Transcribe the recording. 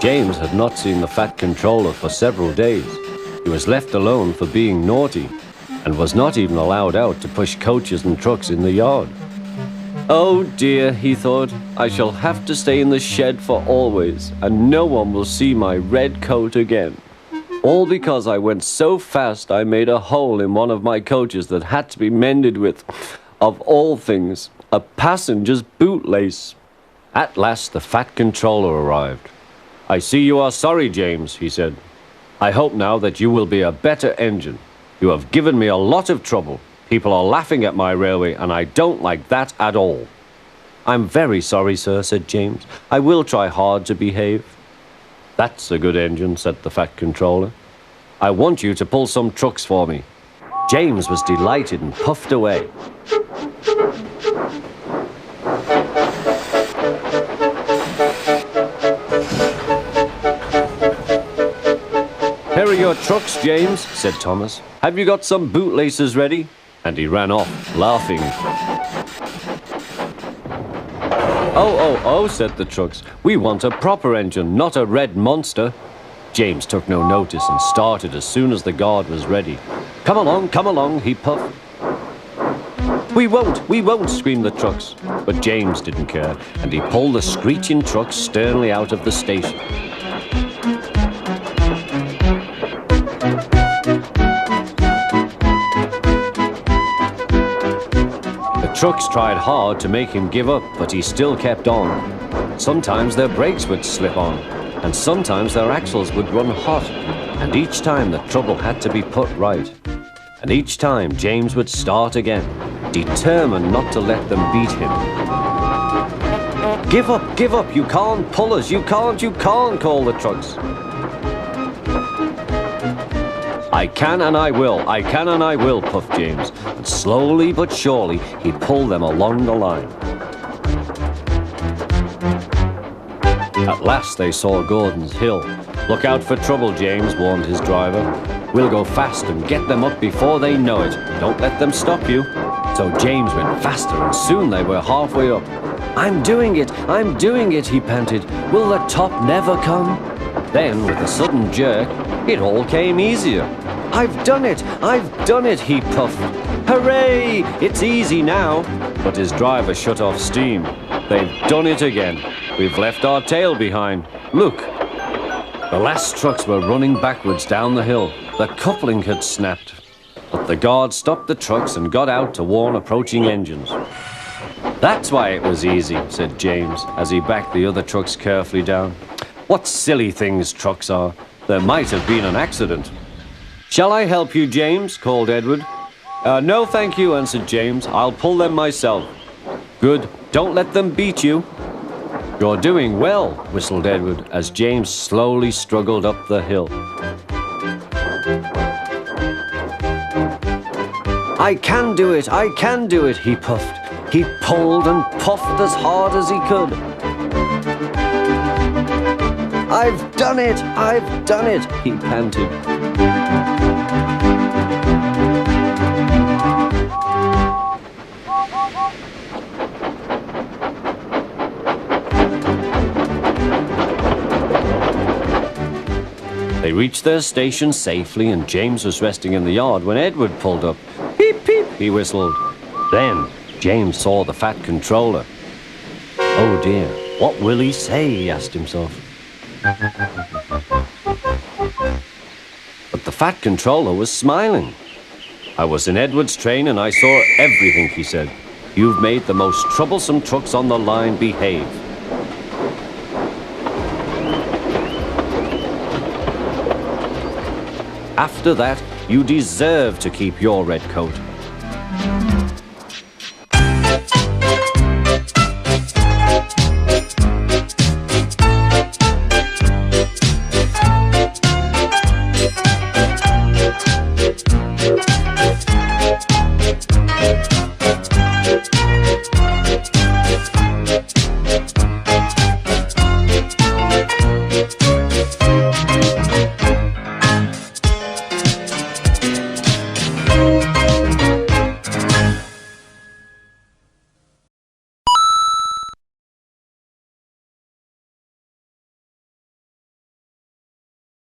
James had not seen the Fat Controller for several days. He was left alone for being naughty, and was not even allowed out to push coaches and trucks in the yard. Oh dear, he thought, I shall have to stay in the shed for always, and no one will see my red coat again. All because I went so fast I made a hole in one of my coaches that had to be mended with, of all things, a passenger's bootlace. At last the Fat Controller arrived. I see you are sorry, James, he said. I hope now that you will be a better engine. You have given me a lot of trouble. People are laughing at my railway, and I don't like that at all. I'm very sorry, sir, said James. I will try hard to behave. That's a good engine, said the Fat Controller. I want you to pull some trucks for me. James was delighted and puffed away. Here are your trucks, James, said Thomas. Have you got some bootlaces ready? And he ran off, laughing. Oh, said the trucks. We want a proper engine, not a red monster. James took no notice and started as soon as the guard was ready. Come along, he puffed. We won't, screamed the trucks. But James didn't care, and he pulled the screeching trucks sternly out of the station. The trucks tried hard to make him give up, but he still kept on. Sometimes their brakes would slip on, and sometimes their axles would run hot, and each time the trouble had to be put right. And each time James would start again, determined not to let them beat him. Give up, you can't pull us, you can't, called the trucks. I can and I will, puffed James, and slowly but surely he pulled them along the line. At last they saw Gordon's Hill. Look out for trouble, James, warned his driver. We'll go fast and get them up before they know it. Don't let them stop you. So James went faster, and soon they were halfway up. I'm doing it, he panted. Will the top never come? Then, with a sudden jerk, it all came easier. I've done it, he puffed. Hooray! It's easy now. But his driver shut off steam. They've done it again. We've left our tail behind. Look. The last trucks were running backwards down the hill. The coupling had snapped. But the guard stopped the trucks and got out to warn approaching engines. That's why it was easy, said James, as he backed the other trucks carefully down. What silly things trucks are. There might have been an accident. Shall I help you, James? Called Edward. No, thank you, answered James. I'll pull them myself. Good. Don't let them beat you. You're doing well, whistled Edward, as James slowly struggled up the hill. I can do it, he puffed. He pulled and puffed as hard as he could. I've done it, he panted. They reached their station safely, and James was resting in the yard when Edward pulled up. Peep, peep, he whistled. Then James saw the Fat Controller. Oh dear, what will he say, he asked himself. But the Fat Controller was smiling. I was in Edward's train and I saw everything, he said. You've made the most troublesome trucks on the line behave. After that, you deserve to keep your red coat.